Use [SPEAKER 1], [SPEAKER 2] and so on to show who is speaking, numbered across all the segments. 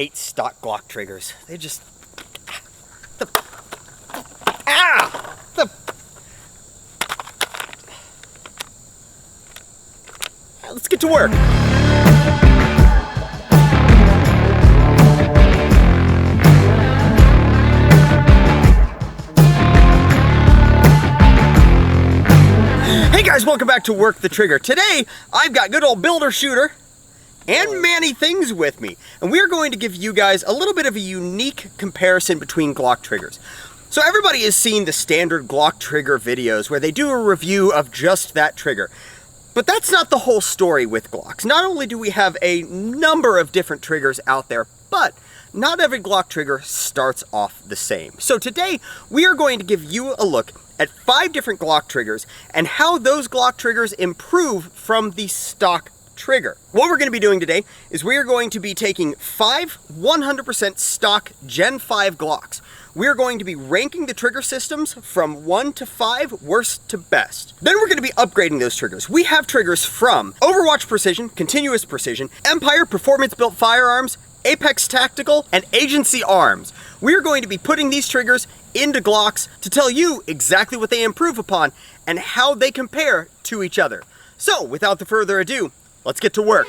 [SPEAKER 1] hate stock Glock triggers. They just... Let's get to work. Hey guys, welcome back to Work the Trigger. Today, I've got good old Builder Shooter and Manny Things with me. And we're going to give you guys a little bit of a unique comparison between Glock triggers. So everybody has seen the standard Glock trigger videos where they do a review of just that trigger. But that's not the whole story with Glocks. Not only do we have a number of different triggers out there, but not every Glock trigger starts off the same. So today, we are going to give you a look at 5 different Glock triggers and how those Glock triggers improve from the stock trigger. What we're going to be doing today is we are going to be taking 5 100% stock Gen 5 Glocks. We're going to be ranking the trigger systems from 1 to 5, worst to best. Then we're going to be upgrading those triggers. We have triggers from Overwatch Precision, Continuous Precision, Empire Performance Built Firearms, Apex Tactical, and Agency Arms. We're going to be putting these triggers into Glocks to tell you exactly what they improve upon and how they compare to each other. So, without further ado, let's get to work.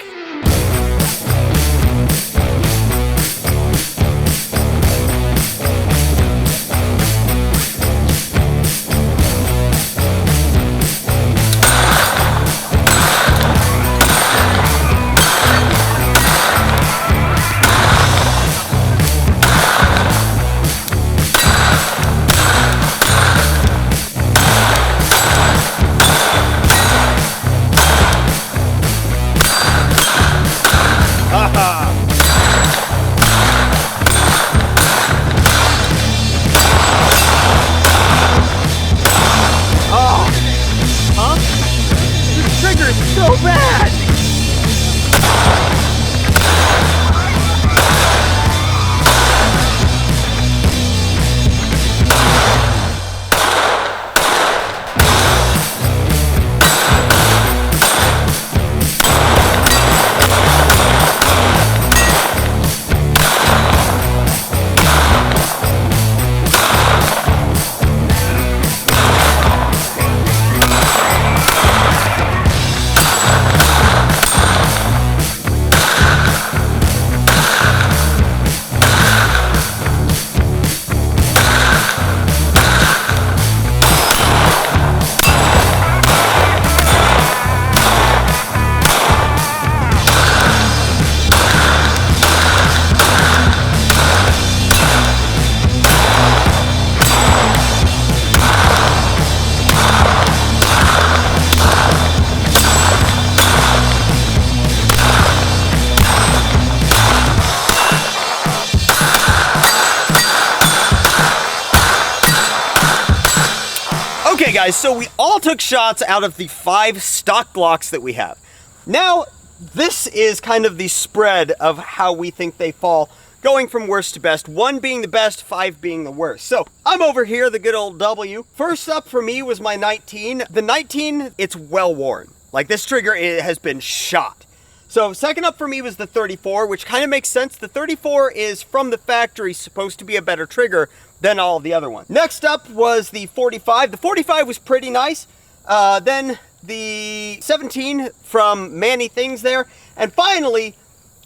[SPEAKER 1] Okay guys, so we all took shots out of the 5 stock Glocks that we have. Now, this is kind of the spread of how we think they fall, going from worst to best, 1 being the best, 5 being the worst. So, I'm over here, the good old W. First up for me was my 19. The 19, it's well worn. Like, this trigger has been shot. So, second up for me was the 34, which kind of makes sense. The 34 is from the factory supposed to be a better trigger than all the other ones. Next up was the 45. The 45 was pretty nice. Then the 17 from Manny Things there. And finally,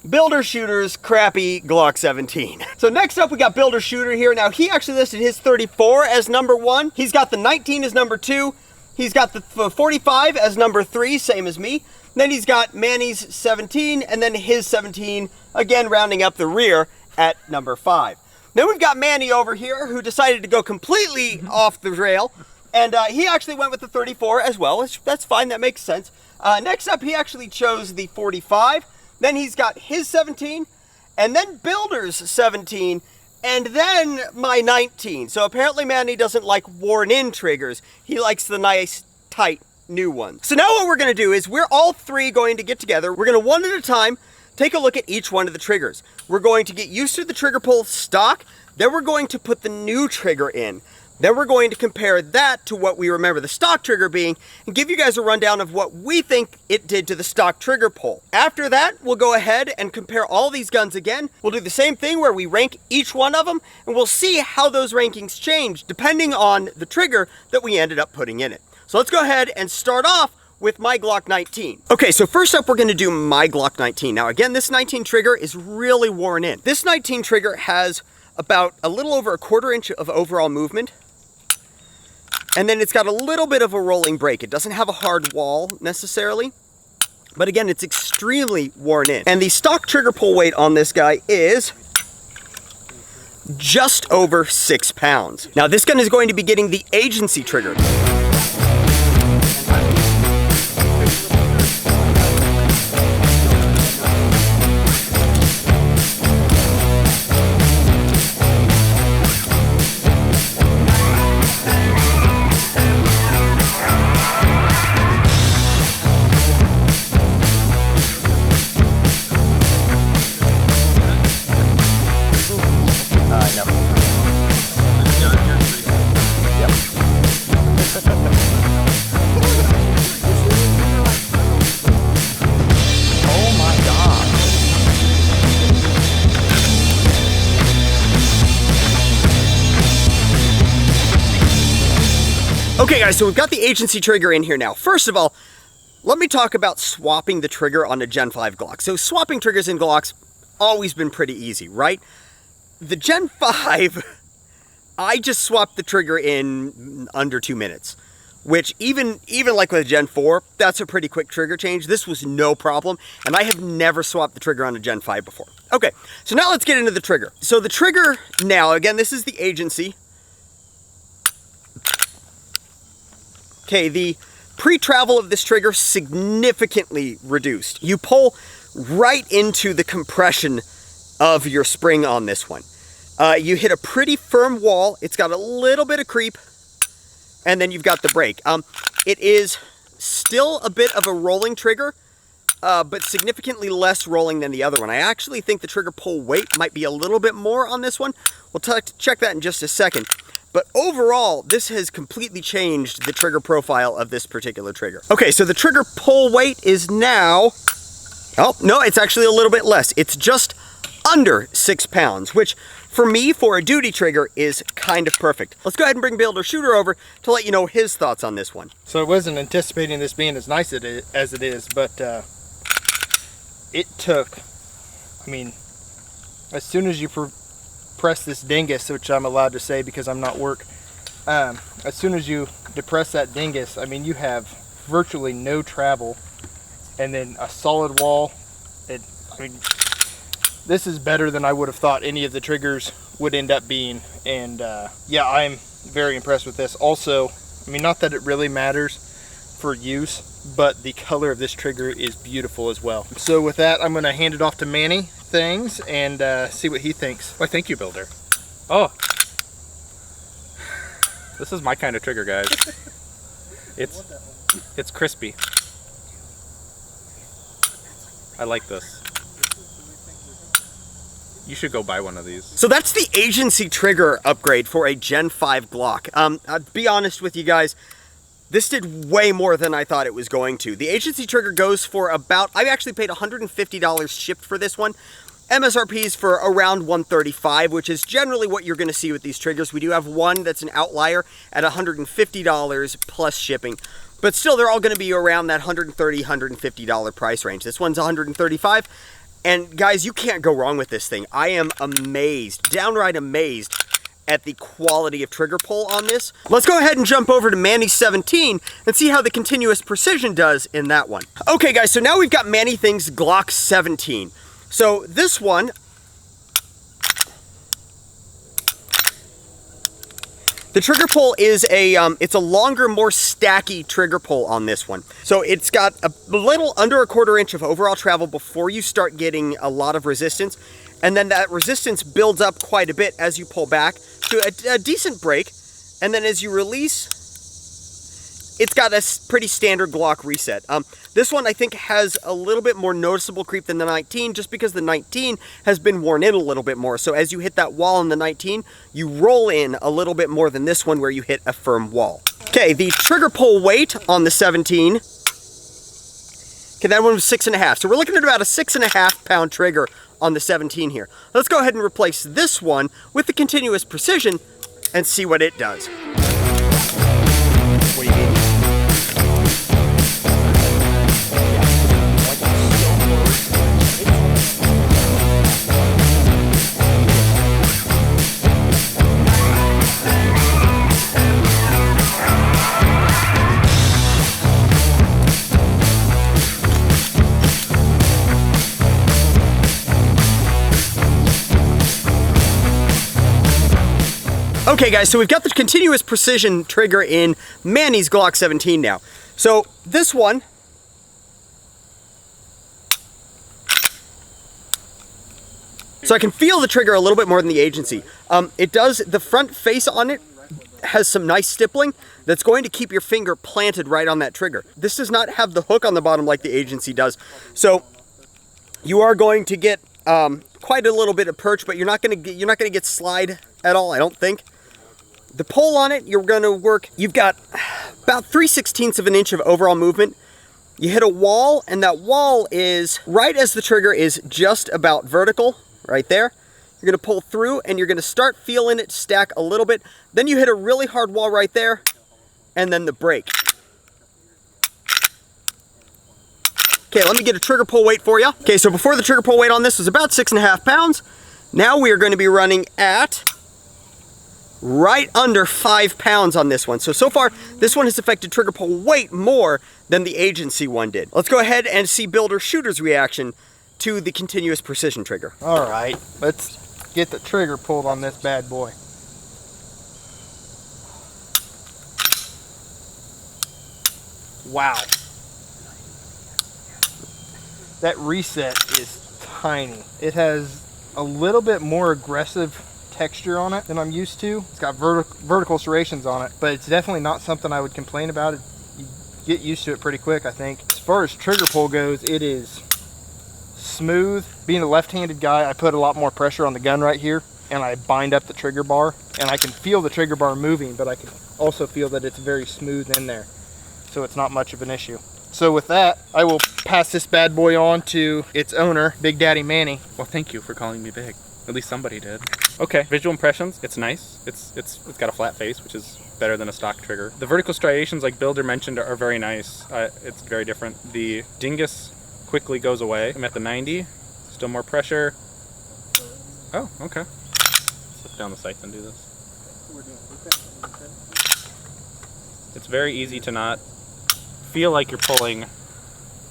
[SPEAKER 1] Builder Shooter's crappy Glock 17. So next up we got Builder Shooter here. Now he actually listed his 34 as number 1. He's got the 19 as number 2. He's got the 45 as number 3, same as me. Then he's got Manny's 17 and then his 17, again rounding up the rear at number 5. Then we've got Manny over here who decided to go completely off the rail, and he actually went with the 34 as well. That's fine, that makes sense. Next up, he actually chose the 45. Then he's got his 17, and then Builder's 17, and then my 19. So apparently Manny doesn't like worn-in triggers. He likes the nice, tight, new ones. So now what we're going to do is we're all 3 going to get together. We're going to one at a time take a look at each one of the triggers. We're going to get used to the trigger pull stock, then we're going to put the new trigger in. Then we're going to compare that to what we remember the stock trigger being and give you guys a rundown of what we think it did to the stock trigger pull. After that, we'll go ahead and compare all these guns again. We'll do the same thing where we rank each one of them, and we'll see how those rankings change depending on the trigger that we ended up putting in it. So let's go ahead and start off with my Glock 19. Okay, so first up we're gonna do my Glock 19. Now again, this 19 trigger is really worn in. This 19 trigger has about a little over a 1/4 inch of overall movement. And then it's got a little bit of a rolling break. It doesn't have a hard wall necessarily, but again, it's extremely worn in. And the stock trigger pull weight on this guy is just over 6 pounds. Now this gun is going to be getting the agency trigger. Okay guys, so we've got the agency trigger in here now. First of all, let me talk about swapping the trigger on a Gen 5 Glock. So swapping triggers in Glocks, always been pretty easy, right? The Gen 5, I just swapped the trigger in under 2 minutes, which even like with a Gen 4, that's a pretty quick trigger change. This was no problem, and I have never swapped the trigger on a Gen 5 before. Okay, so now let's get into the trigger. So the trigger now, again, this is the agency. Okay, the pre-travel of this trigger significantly reduced. You pull right into the compression of your spring on this one. You hit a pretty firm wall. It's got a little bit of creep, and then you've got the break. It is still a bit of a rolling trigger, but significantly less rolling than the other one. I actually think the trigger pull weight might be a little bit more on this one. We'll check that in just a second. But overall, this has completely changed the trigger profile of this particular trigger. Okay, so the trigger pull weight is now, oh, no, it's actually a little bit less. It's just under 6 pounds, which for me, for a duty trigger, is kind of perfect. Let's go ahead and bring Builder Shooter over to let you know his thoughts on this one.
[SPEAKER 2] So I wasn't anticipating this being as nice as it is, but it took, I mean, as soon as you press this dingus, which I'm allowed to say because I'm not work, as soon as you depress that dingus, I mean, you have virtually no travel, and then a solid wall. I mean, this is better than I would have thought any of the triggers would end up being, and yeah, I'm very impressed with this. Also, I mean, not that it really matters for use, but the color of this trigger is beautiful as well. So with that, I'm going to hand it off to Manny things and see what he thinks.
[SPEAKER 3] Why, thank you, Builder. Oh, this is my kind of trigger, guys. It's crispy. I like this. You should go buy one of these.
[SPEAKER 1] So that's the agency trigger upgrade for a Gen 5 Glock. I'll be honest with you guys, this did way more than I thought it was going to. The agency trigger goes for about, I actually paid $150 shipped for this one. MSRP's for around $135, which is generally what you're going to see with these triggers. We do have one that's an outlier at $150 plus shipping, but still they're all going to be around that $130, $150 price range. This one's $135, and guys, you can't go wrong with this thing. I am amazed, downright amazed at the quality of trigger pull on this. Let's go ahead and jump over to Manny 17 and see how the continuous precision does in that one. Okay guys, so now we've got Manny Things Glock 17. So this one, the trigger pull is it's a longer, more stacky trigger pull on this one. So it's got a little under a 1/4 inch of overall travel before you start getting a lot of resistance. And then that resistance builds up quite a bit as you pull back to a decent break. And then as you release, it's got a pretty standard Glock reset. This one I think has a little bit more noticeable creep than the 19, just because the 19 has been worn in a little bit more. So as you hit that wall in the 19, you roll in a little bit more than this one where you hit a firm wall. Okay, the trigger pull weight on the 17, okay, that one was 6.5. So we're looking at about a 6.5 pound trigger on the 17 here. Let's go ahead and replace this one with the continuous precision and see what it does. What do you mean? Okay guys, so we've got the continuous precision trigger in Manny's Glock 17 now. So this one, so I can feel the trigger a little bit more than the agency. It does, the front face on it has some nice stippling that's going to keep your finger planted right on that trigger. This does not have the hook on the bottom like the agency does. So you are going to get quite a little bit of perch, but you're not going to get slide at all, I don't think. The pull on it, you're going to work, you've got about 3/16 of an inch of overall movement. You hit a wall, and that wall is right as the trigger is just about vertical, right there. You're going to pull through, and you're going to start feeling it stack a little bit. Then you hit a really hard wall right there, and then the break. Okay, let me get a trigger pull weight for you. Okay, so before the trigger pull weight on this was about 6.5 pounds. Now we are going to be running at right under 5 pounds on this one. So far, this one has affected trigger pull weight more than the agency one did. Let's go ahead and see builder shooter's reaction to the continuous precision trigger.
[SPEAKER 2] All right, let's get the trigger pulled on this bad boy. Wow. That reset is tiny. It has a little bit more aggressive texture on it than I'm used to. It's got vertical serrations on it, but it's definitely not something I would complain about. You get used to it pretty quick, I think. As far as trigger pull goes, it is smooth. Being a left-handed guy, I put a lot more pressure on the gun right here, and I bind up the trigger bar, and I can feel the trigger bar moving, but I can also feel that it's very smooth in there, so it's not much of an issue. So with that, I will pass this bad boy on to its owner, Big Daddy Manny.
[SPEAKER 3] Well, thank you for calling me big. At least somebody did. Okay, visual impressions. It's nice. It's got a flat face, which is better than a stock trigger. The vertical striations, like Builder mentioned, are very nice. It's very different. The dingus quickly goes away. I'm at the 90. Still more pressure. Oh, okay. Slip down the sights and do this. It's very easy to not feel like you're pulling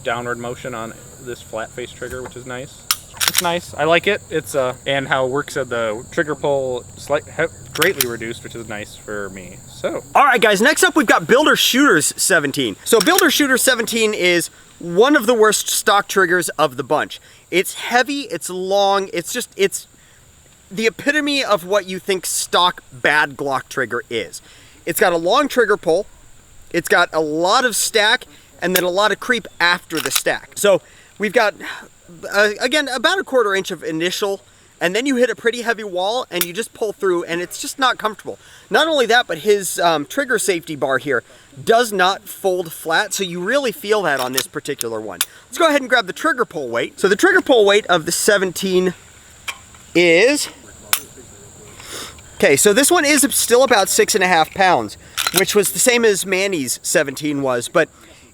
[SPEAKER 3] downward motion on this flat face trigger, which is nice. It's nice. I like it. It's and how it works at the trigger pull greatly reduced, which is nice for me. So,
[SPEAKER 1] all right, guys. Next up, we've got Builder Shooter's 17. So, Builder Shooter 17 is one of the worst stock triggers of the bunch. It's heavy. It's long. It's the epitome of what you think stock bad Glock trigger is. It's got a long trigger pull. It's got a lot of stack, and then a lot of creep after the stack. So we've got, again, about a 1/4 inch of initial, and then you hit a pretty heavy wall, and you just pull through, and it's just not comfortable. Not only that, but his trigger safety bar here does not fold flat, so you really feel that on this particular one. Let's go ahead and grab the trigger pull weight. So the trigger pull weight of the 17 is... Okay, so this one is still about 6.5 pounds, which was the same as Manny's 17 was, but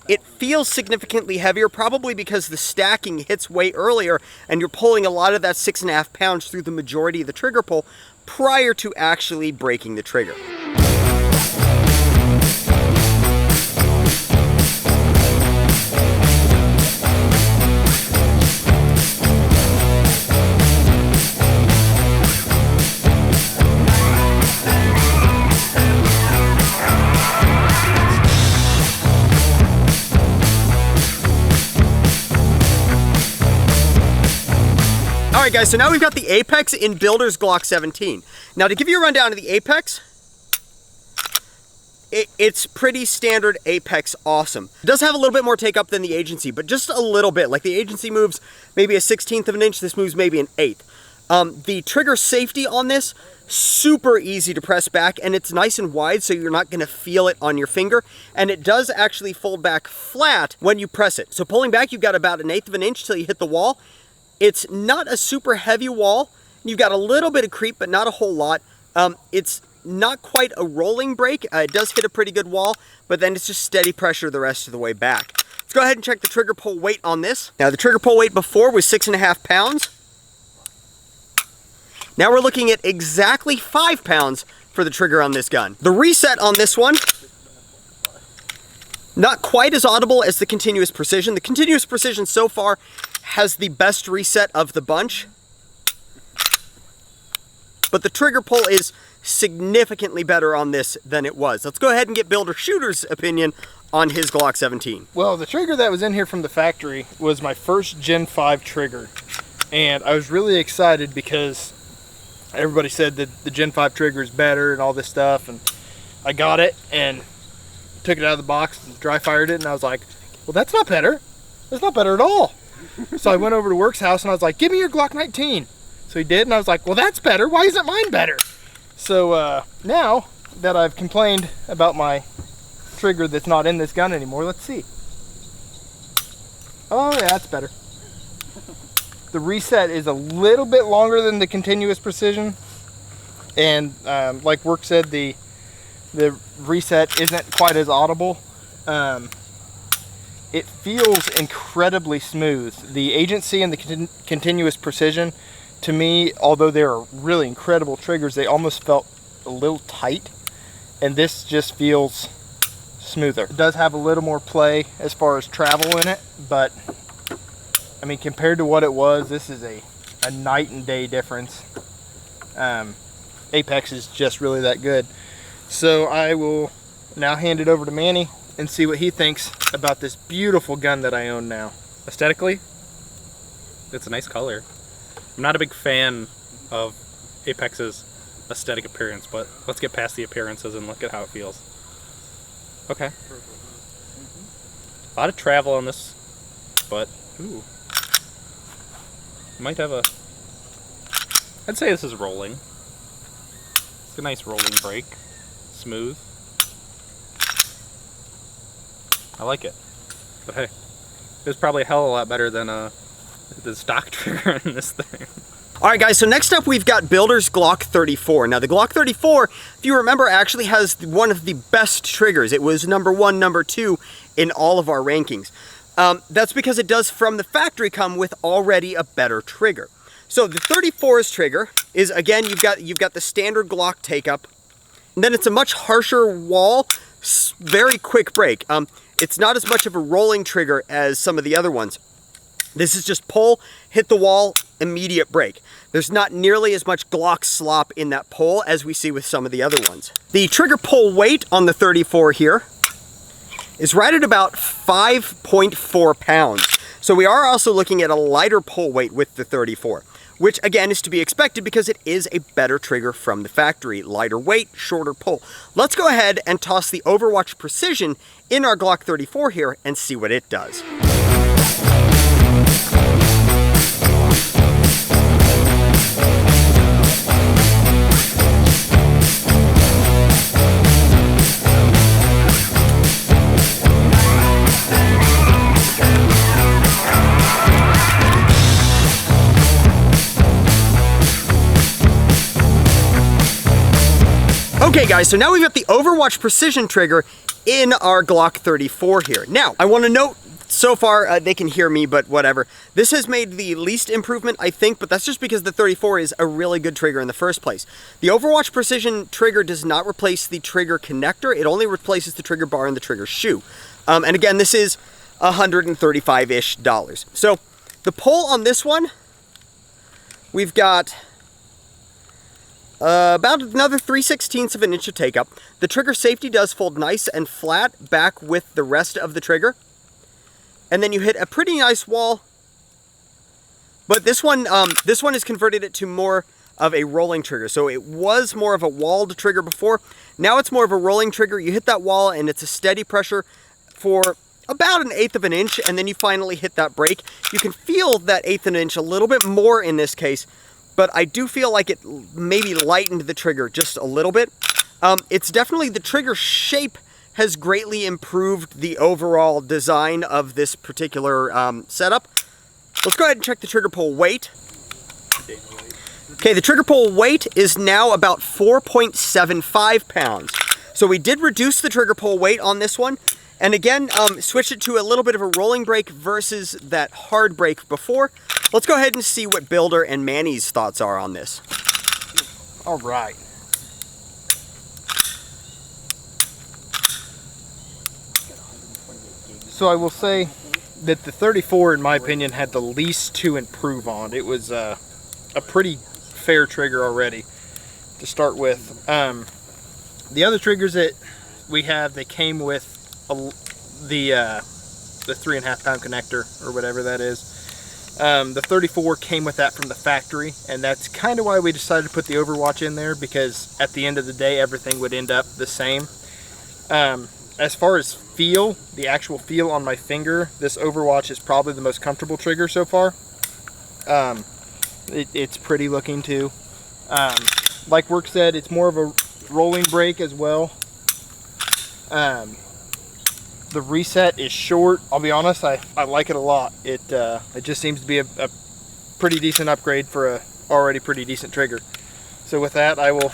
[SPEAKER 1] it feels significantly heavier, probably because the stacking hits way earlier and you're pulling a lot of that 6.5 pounds through the majority of the trigger pull prior to actually breaking the trigger. All right, guys, so now we've got the Apex in Builder's Glock 17. Now, to give you a rundown of the Apex, it's pretty standard Apex awesome. It does have a little bit more take up than the Agency, but just a little bit. Like the Agency moves maybe a 1/16 of an inch, this moves maybe an 1/8. The trigger safety on this, super easy to press back, and it's nice and wide so you're not gonna feel it on your finger, and it does actually fold back flat when you press it. So pulling back, you've got about 1/8 of an inch till you hit the wall. It's not a super heavy wall. You've got a little bit of creep, but not a whole lot. It's not quite a rolling brake. It does hit a pretty good wall, but then it's just steady pressure the rest of the way back. Let's go ahead and check the trigger pull weight on this. Now the trigger pull weight before was 6.5 pounds. Now we're looking at exactly 5 pounds for the trigger on this gun. The reset on this one, not quite as audible as the Continuous Precision. The Continuous Precision so far has the best reset of the bunch, but the trigger pull is significantly better on this than it was. Let's go ahead and get Builder Shooter's opinion on his Glock 17.
[SPEAKER 2] Well, the trigger that was in here from the factory was my first Gen 5 trigger, and I was really excited because everybody said that the Gen 5 trigger is better and all this stuff, and I got it and took it out of the box and dry fired it, and I was like, well, that's not better. That's not better at all. So I went over to Work's house and I was like, give me your Glock 19. So he did, and I was like, well, that's better. Why isn't mine better? So now that I've complained about my trigger that's not in this gun anymore, let's see. Oh yeah, that's better. The reset is a little bit longer than the Continuous Precision, and like Work said, the reset isn't quite as audible. It feels incredibly smooth. The Agency and the Continuous Precision, to me, although they're really incredible triggers, they almost felt a little tight, and this just feels smoother. It does have a little more play as far as travel in it, but I mean, compared to what it was, this is a night and day difference. Apex is just really that good. So I will now hand it over to Manny and see what he thinks about this beautiful gun that I own now.
[SPEAKER 3] Aesthetically, it's a nice color. I'm not a big fan of Apex's aesthetic appearance, but let's get past the appearances and look at how it feels. Okay. A lot of travel on this, but ooh. Might have a, I'd say this is rolling. It's a nice rolling brake. Smooth. I like it. But hey, it was probably a hell of a lot better than the stock trigger in this thing.
[SPEAKER 1] All right, guys, so next up we've got Builder's Glock 34. Now the Glock 34, if you remember, actually has one of the best triggers. It was number 1, number 2 in all of our rankings. That's because it does from the factory come with already a better trigger. So the 34's trigger is, again, you've got the standard Glock take up, and then it's a much harsher wall, very quick break. It's not as much of a rolling trigger as some of the other ones. This is just pull, hit the wall, immediate break. There's not nearly as much Glock slop in that pull as we see with some of the other ones. The trigger pull weight on the 34 here is right at about 5.4 pounds. So we are also looking at a lighter pull weight with the 34, which again is to be expected because it is a better trigger from the factory. Lighter weight, shorter pull. Let's go ahead and toss the Overwatch Precision in our Glock 34 here and see what it does. Okay guys, so now we've got the Overwatch Precision trigger in our Glock 34 here. Now, I want to note, so far, they can hear me, but whatever. This has made the least improvement, I think, but that's just because the 34 is a really good trigger in the first place. The Overwatch Precision trigger does not replace the trigger connector. It only replaces the trigger bar and the trigger shoe. And again, this is $135-ish. So, the pull on this one, we've got about another 3/16 of an inch of take up. The trigger safety does fold nice and flat back with the rest of the trigger. And then you hit a pretty nice wall. But this one has converted it to more of a rolling trigger. So it was more of a walled trigger before. Now it's more of a rolling trigger. You hit that wall and it's a steady pressure for about 1/8 of an inch, and then you finally hit that brake. You can feel that 1/8 of an inch a little bit more in this case, but I do feel like it maybe lightened the trigger just a little bit. It's definitely, the trigger shape has greatly improved the overall design of this particular setup. Let's go ahead and check the trigger pull weight. Okay, the trigger pull weight is now about 4.75 pounds. So we did reduce the trigger pull weight on this one. And again, switch it to a little bit of a rolling brake versus that hard brake before. Let's go ahead and see what Builder and Manny's thoughts are on this.
[SPEAKER 2] All right. So I will say that the 34, in my opinion, had the least to improve on. It was a pretty fair trigger already to start with. The other triggers that we have, they came with the 3.5 pound connector or whatever that is. The 34 came with that from the factory, and that's kind of why we decided to put the Overwatch in there, because at the end of the day everything would end up the same. As far as feel, the actual feel on my finger, this Overwatch is probably the most comfortable trigger so far. It's pretty looking too. Like Work said, it's more of a rolling brake as well. The reset is short. I'll be honest, I like it a lot. It just seems to be a pretty decent upgrade for a already pretty decent trigger. So with that, I will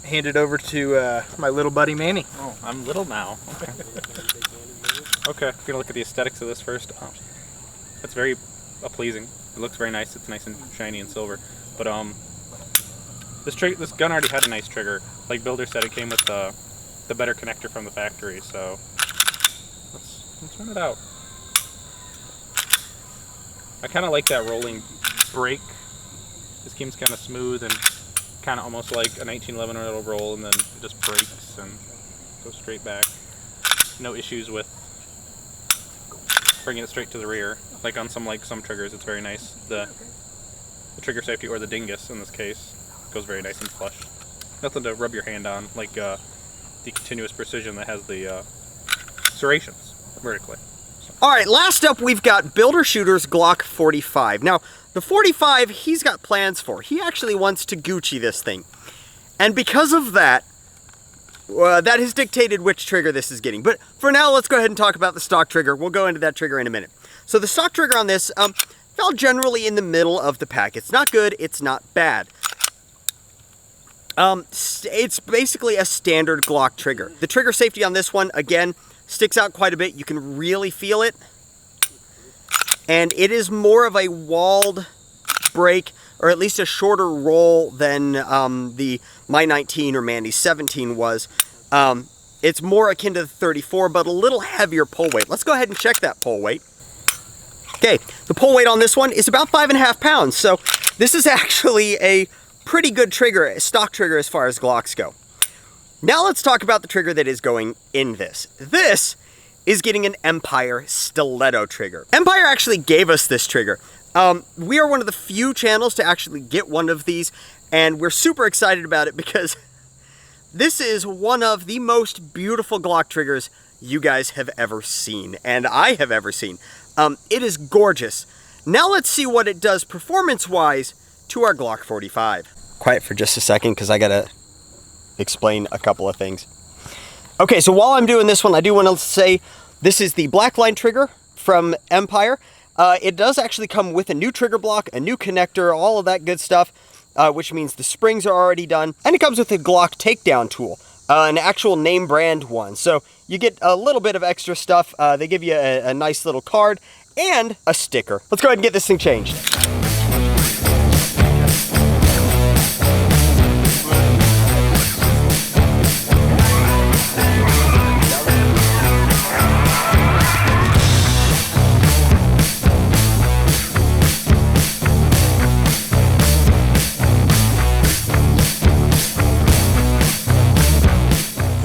[SPEAKER 2] hand it over to my little buddy Manny.
[SPEAKER 3] Oh, I'm little now. Okay. Okay, we're gonna look at the aesthetics of this first. It's very pleasing. It looks very nice. It's nice and shiny and silver. But this gun already had a nice trigger. Like Builder said, it came with the better connector from the factory. So let's run it out. I kind of like that rolling brake. This game's kind of smooth and kind of almost like a 1911 or it'll roll, and then it just brakes and goes straight back. No issues with bringing it straight to the rear. Like on some triggers, it's very nice. The trigger safety, or the dingus in this case, goes very nice and flush. Nothing to rub your hand on, like the continuous precision that has the serrations vertically.
[SPEAKER 1] All right, last up we've got Builder Shooter's Glock 45. Now, the 45 he's got plans for. He actually wants to Gucci this thing. And because of that, that has dictated which trigger this is getting. But for now, let's go ahead and talk about the stock trigger. We'll go into that trigger in a minute. So the stock trigger on this fell generally in the middle of the pack. It's not good, it's not bad. It's basically a standard Glock trigger. The trigger safety on this one, again, sticks out quite a bit. You can really feel it. And it is more of a walled brake, or at least a shorter roll than the My 19 or Mandy's 17 was. It's more akin to the 34, but a little heavier pull weight. Let's go ahead and check that pull weight. Okay, the pull weight on this one is about 5.5 pounds. So this is actually a pretty good trigger, a stock trigger as far as Glocks go. Now let's talk about the trigger that is going in this. This is getting an Empire Stiletto Trigger. Empire actually gave us this trigger. We are one of the few channels to actually get one of these, and we're super excited about it because this is one of the most beautiful Glock triggers you guys have ever seen, and I have ever seen. It is gorgeous. Now let's see what it does performance-wise to our Glock 45. Quiet for just a second because I gotta explain a couple of things. Okay, so while I'm doing this one, I do want to say this is the Blackline trigger from Empire. It does actually come with a new trigger block, a new connector, all of that good stuff, which means the springs are already done. And it comes with a Glock takedown tool, an actual name brand one. So you get a little bit of extra stuff. They give you a nice little card and a sticker. Let's go ahead and get this thing changed.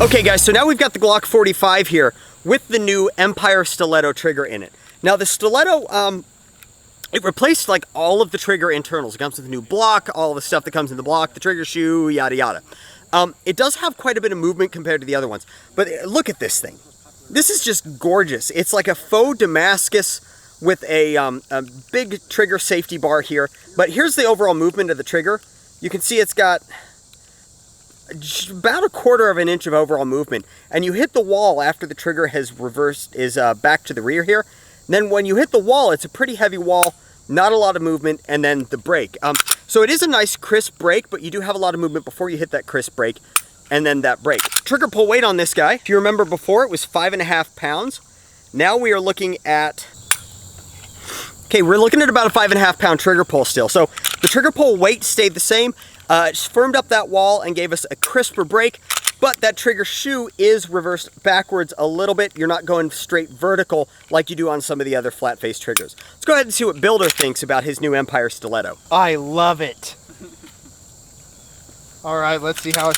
[SPEAKER 1] Okay guys, so now we've got the Glock 45 here with the new Empire Stiletto trigger in it. Now the Stiletto, It replaced like all of the trigger internals. It comes with a new block, all the stuff that comes in the block, the trigger shoe, yada yada. It does have quite a bit of movement compared to the other ones, but look at this thing. This is just gorgeous. It's like a faux Damascus with a big trigger safety bar here, but here's the overall movement of the trigger. You can see it's got about 1/4 of an inch of overall movement, and you hit the wall after the trigger has reversed, is back to the rear here. And then when you hit the wall, it's a pretty heavy wall, not a lot of movement, and then the brake. So it is a nice crisp brake, but you do have a lot of movement before you hit that crisp brake, and then that brake. Trigger pull weight on this guy, if you remember before, it was 5.5 pounds. Now we are looking at, okay, we're looking at about a 5.5 pound trigger pull still. So the trigger pull weight stayed the same. It firmed up that wall and gave us a crisper brake, but that trigger shoe is reversed backwards a little bit. You're not going straight vertical like you do on some of the other flat face triggers. Let's go ahead and see what Builder thinks about his new Empire Stiletto.
[SPEAKER 2] I love it. All right, let's see how it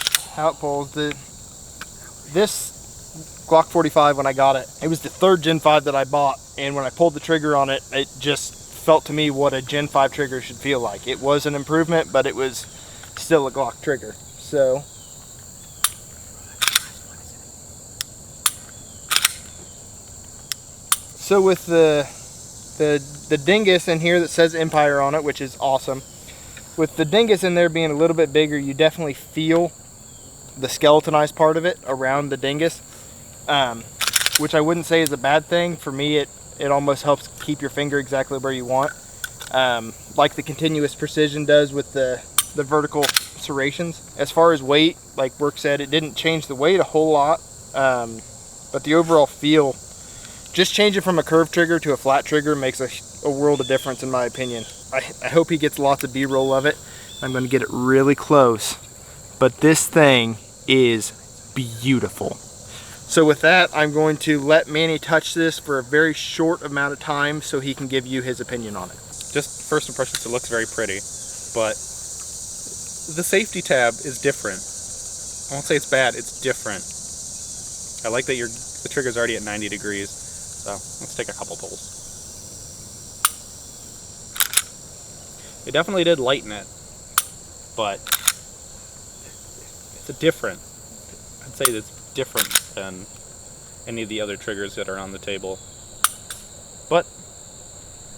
[SPEAKER 2] pulls. This Glock 45, when I got it, it was the 3rd Gen 5 that I bought, and when I pulled the trigger on it, it just felt to me what a Gen 5 trigger should feel like. It was an improvement, but it was still a Glock trigger. So with the dingus in here that says Empire on it, which is awesome. With the dingus in there being a little bit bigger, you definitely feel the skeletonized part of it around the dingus, which I wouldn't say is a bad thing. For me, it almost helps keep your finger exactly where you want, like the continuous precision does with the vertical serrations. As far as weight, like Work said, it didn't change the weight a whole lot, but the overall feel, just changing from a curved trigger to a flat trigger makes a world of difference in my opinion. I hope he gets lots of B-roll of it. I'm going to get it really close, but this thing is beautiful. So with that, I'm going to let Manny touch this for a very short amount of time so he can give you his opinion on it.
[SPEAKER 3] Just first impressions, it looks very pretty, but the safety tab is different. I won't say it's bad, it's different. I like that the trigger's already at 90 degrees, so let's take a couple pulls. It definitely did lighten it, but it's I'd say it's different than any of the other triggers that are on the table. But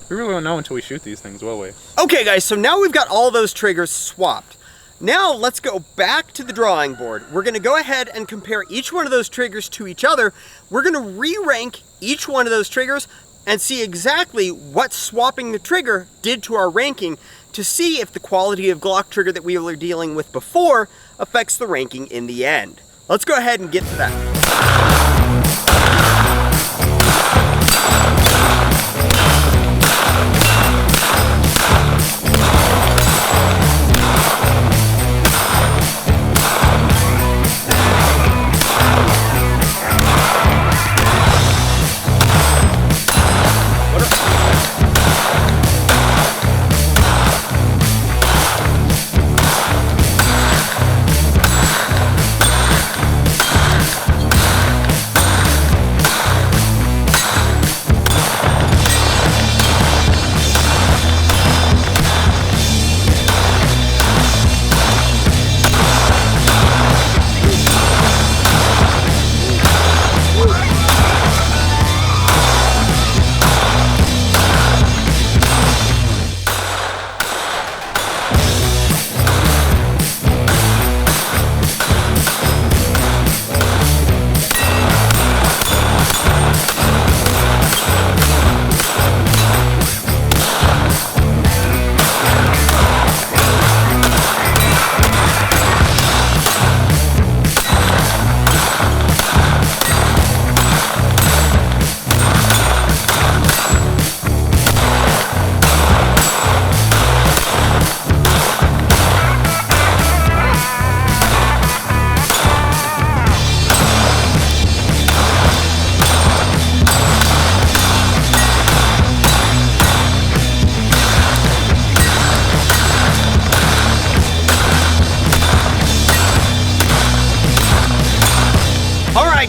[SPEAKER 3] we really won't know until we shoot these things, will we?
[SPEAKER 1] Okay guys, so now we've got all those triggers swapped. Now let's go back to the drawing board. We're going to go ahead and compare each one of those triggers to each other. We're going to re-rank each one of those triggers and see exactly what swapping the trigger did to our ranking to see if the quality of Glock trigger that we were dealing with before affects the ranking in the end. Let's go ahead and get to that.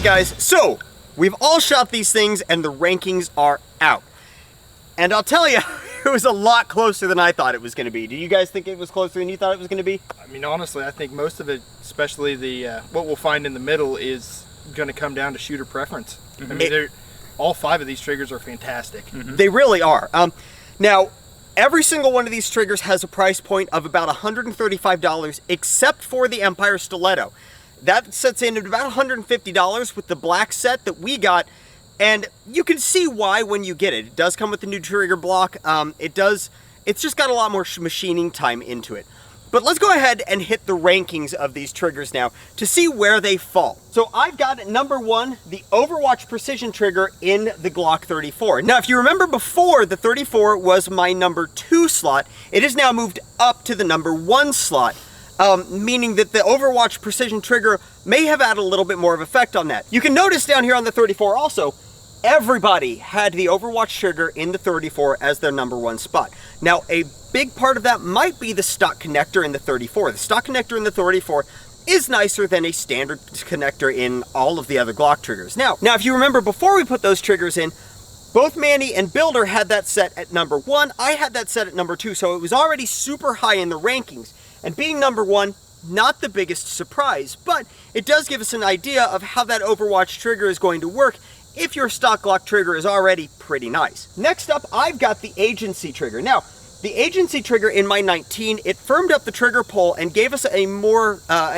[SPEAKER 1] Guys, so we've all shot these things and the rankings are out. And I'll tell you, It was a lot closer than I thought it was going to be. Do you guys think it was closer than you thought it was going to be?
[SPEAKER 2] I mean, honestly, I think most of it, especially the what we'll find in the middle, is going to come down to shooter preference. I mean, all 5 of these triggers are fantastic.
[SPEAKER 1] They really are. Now, every single one of these triggers has a price point of about $135, except for the Empire Stiletto. That sets in at about $150 with the black set that we got. And you can see why when you get it. It does come with the new trigger block. It's just got a lot more machining time into it. But let's go ahead and hit the rankings of these triggers now to see where they fall. So I've got at number 1, the Overwatch Precision trigger in the Glock 34. Now, if you remember before, the 34 was my number 2 slot. It has now moved up to the number 1 slot, meaning that the Overwatch Precision trigger may have had a little bit more of effect on that. You can notice down here on the 34 also, everybody had the Overwatch trigger in the 34 as their number 1 spot. Now, a big part of that might be the stock connector in the 34. The stock connector in the 34 is nicer than a standard connector in all of the other Glock triggers. Now, if you remember before we put those triggers in, both Manny and Builder had that set at number 1. I had that set at number 2, so it was already super high in the rankings. And being number 1, not the biggest surprise, but it does give us an idea of how that Overwatch trigger is going to work if your stock Glock trigger is already pretty nice. Next up, I've got the Agency trigger. Now, the Agency trigger in my 19, it firmed up the trigger pull and gave us a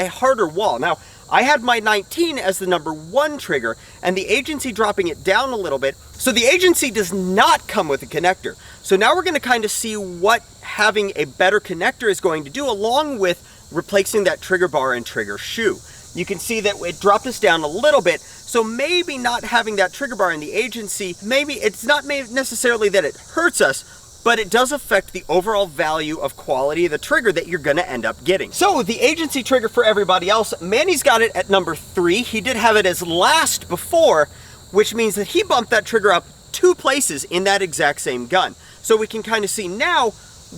[SPEAKER 1] harder wall. Now, I had my 19 as the number 1 trigger, and the Agency dropping it down a little bit. So the Agency does not come with a connector. So now we're going to kind of see what having a better connector is going to do, along with replacing that trigger bar and trigger shoe. You can see that it dropped us down a little bit. So maybe not having that trigger bar in the Agency, maybe it's not necessarily that it hurts us, but it does affect the overall value of quality of the trigger that you're gonna end up getting. So the Agency trigger for everybody else, Manny's got it at number 3. He did have it as last before, which means that he bumped that trigger up 2 places in that exact same gun. So we can kind of see now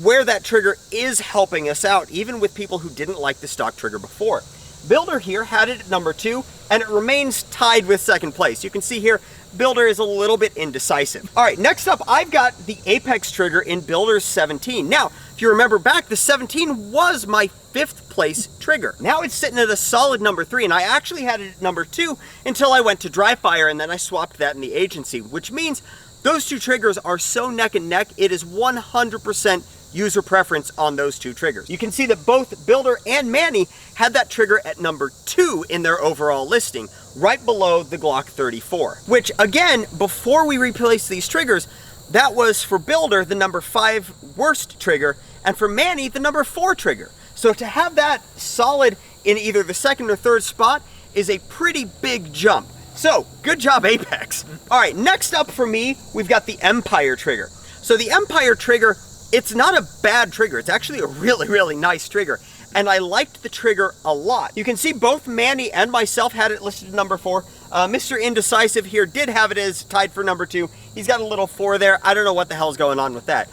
[SPEAKER 1] where that trigger is helping us out, even with people who didn't like the stock trigger before. Builder here had it at number 2, and it remains tied with 2nd place. You can see here, Builder is a little bit indecisive. All right, next up, I've got the Apex trigger in Builder's 17. Now, if you remember back, the 17 was my 5th place trigger. Now it's sitting at a solid number 3, and I actually had it at number 2 until I went to dry fire, and then I swapped that in the Agency, which means those 2 triggers are so neck and neck, it is 100% user preference on those 2 triggers. You can see that both Builder and Manny had that trigger at number 2 in their overall listing, right below the Glock 34. Which, again, before we replaced these triggers, that was for Builder the number 5 worst trigger, and for Manny the number 4 trigger. So to have that solid in either the 2nd or 3rd spot is a pretty big jump. So, good job, Apex. All right, next up for me, we've got the Empire trigger. So the Empire trigger, it's not a bad trigger. It's actually a really, really nice trigger. And I liked the trigger a lot. You can see both Manny and myself had it listed at number 4. Mr. Indecisive here did have it as tied for number 2. He's got a little 4 there. I don't know what the hell's going on with that.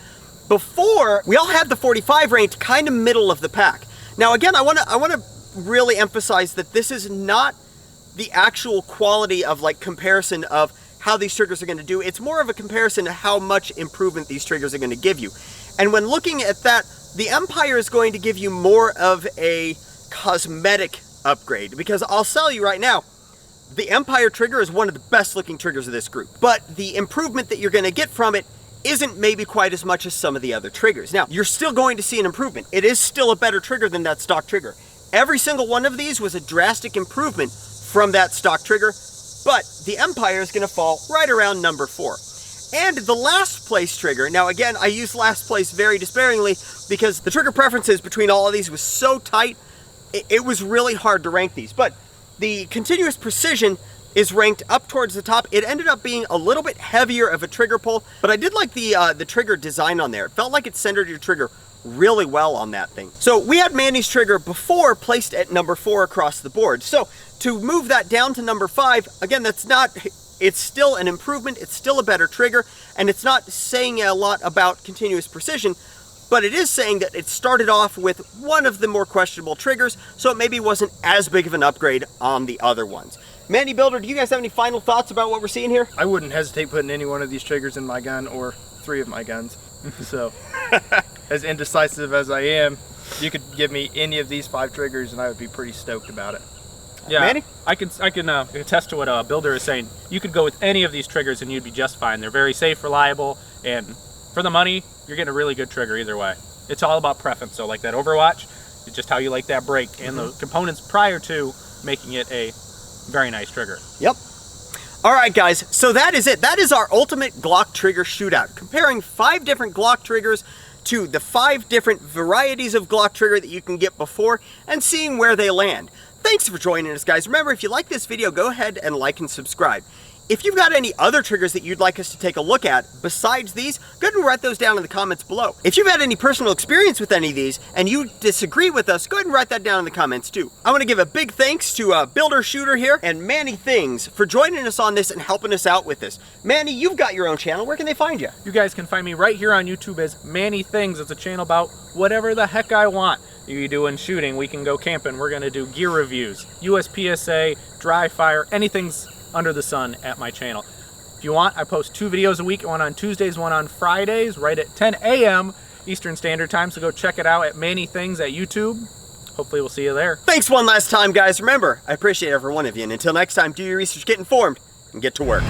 [SPEAKER 1] Before, we all had the 45 ranked kind of middle of the pack. Now again, I wanna really emphasize that this is not the actual quality of like comparison of how these triggers are going to do. It's more of a comparison to how much improvement these triggers are going to give you. And when looking at that, the Empire is going to give you more of a cosmetic upgrade, because I'll tell you right now, the Empire trigger is one of the best looking triggers of this group, but the improvement that you're going to get from it isn't maybe quite as much as some of the other triggers. Now, you're still going to see an improvement. It is still a better trigger than that stock trigger. Every single one of these was a drastic improvement from that stock trigger, but the Empire is going to fall right around number 4. And the last place trigger, now again, I use last place very despairingly because the trigger preferences between all of these was so tight, it was really hard to rank these. But the Continuous Precision is ranked up towards the top. It ended up being a little bit heavier of a trigger pull, but I did like the trigger design on there. It felt like it centered your trigger really well on that thing. So we had Manny's trigger before placed at number 4 across the board. So to move that down to number 5, again, it's still an improvement, it's still a better trigger, and it's not saying a lot about Continuous Precision, but it is saying that it started off with one of the more questionable triggers, so it maybe wasn't as big of an upgrade on the other ones. Manny, Builder, do you guys have any final thoughts about what we're seeing here?
[SPEAKER 2] I wouldn't hesitate putting any one of these triggers in my gun or 3 of my guns. So, as indecisive as I am, you could give me any of these 5 triggers and I would be pretty stoked about it.
[SPEAKER 3] Yeah,
[SPEAKER 1] Manny?
[SPEAKER 3] I can attest to what a builder is saying. You could go with any of these triggers and you'd be just fine. They're very safe, reliable, and for the money, you're getting a really good trigger either way. It's all about preference. So like that Overwatch, it's just how you like that break and the components prior to making it a very nice trigger.
[SPEAKER 1] Yep. All right, guys, so that is it. That is our ultimate Glock trigger shootout, comparing 5 different Glock triggers to the 5 different varieties of Glock trigger that you can get before and seeing where they land. Thanks for joining us, guys. Remember, if you like this video, go ahead and like and subscribe. If you've got any other triggers that you'd like us to take a look at besides these, go ahead and write those down in the comments below. If you've had any personal experience with any of these and you disagree with us, go ahead and write that down in the comments too. I want to give a big thanks to Builder Shooter here and Manny Things for joining us on this and helping us out with this. Manny, you've got your own channel. Where can they find you?
[SPEAKER 3] You guys can find me right here on YouTube as Manny Things. It's a channel about whatever the heck I want. You doing shooting, we can go camping, we're gonna do gear reviews, USPSA, dry fire, anything's under the sun at my channel. If you want, I post 2 videos a week, one on Tuesdays, one on Fridays, right at 10 a.m. Eastern Standard Time, so go check it out at Manny Things at YouTube. Hopefully we'll see you there.
[SPEAKER 1] Thanks one last time, guys. Remember, I appreciate every one of you, and until next time, do your research, get informed, and get to work.